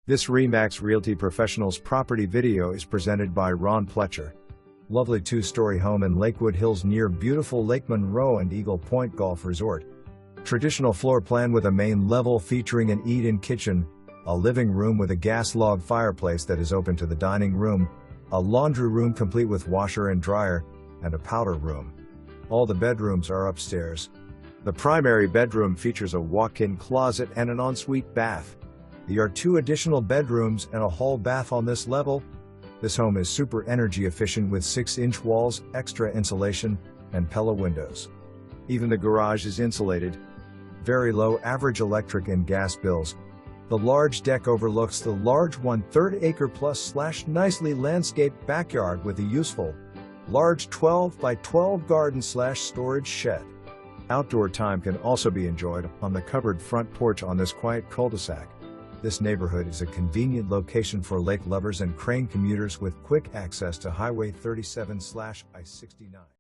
This RE/MAX Realty Professionals property video is presented by Ron Pletcher. Lovely two-story home in Lakewood Hills near beautiful Lake Monroe and Eagle Point Golf Resort. Traditional floor plan with a main level featuring an eat-in kitchen, a living room with a gas log fireplace that is open to the dining room, a laundry room complete with washer and dryer, and a powder room. All the bedrooms are upstairs. The primary bedroom features a walk-in closet and an ensuite bath. There are 2 additional bedrooms and a hall bath on this level. This home is super energy efficient with 6-inch walls, extra insulation, and Pella windows. Even the garage is insulated. Very low average electric and gas bills. The large deck overlooks the large 1/3 acre plus / nicely landscaped backyard with a useful, large 12 by 12 garden / storage shed. Outdoor time can also be enjoyed on the covered front porch on this quiet cul-de-sac. This neighborhood is a convenient location for lake lovers and crane commuters with quick access to Highway 37/I-69.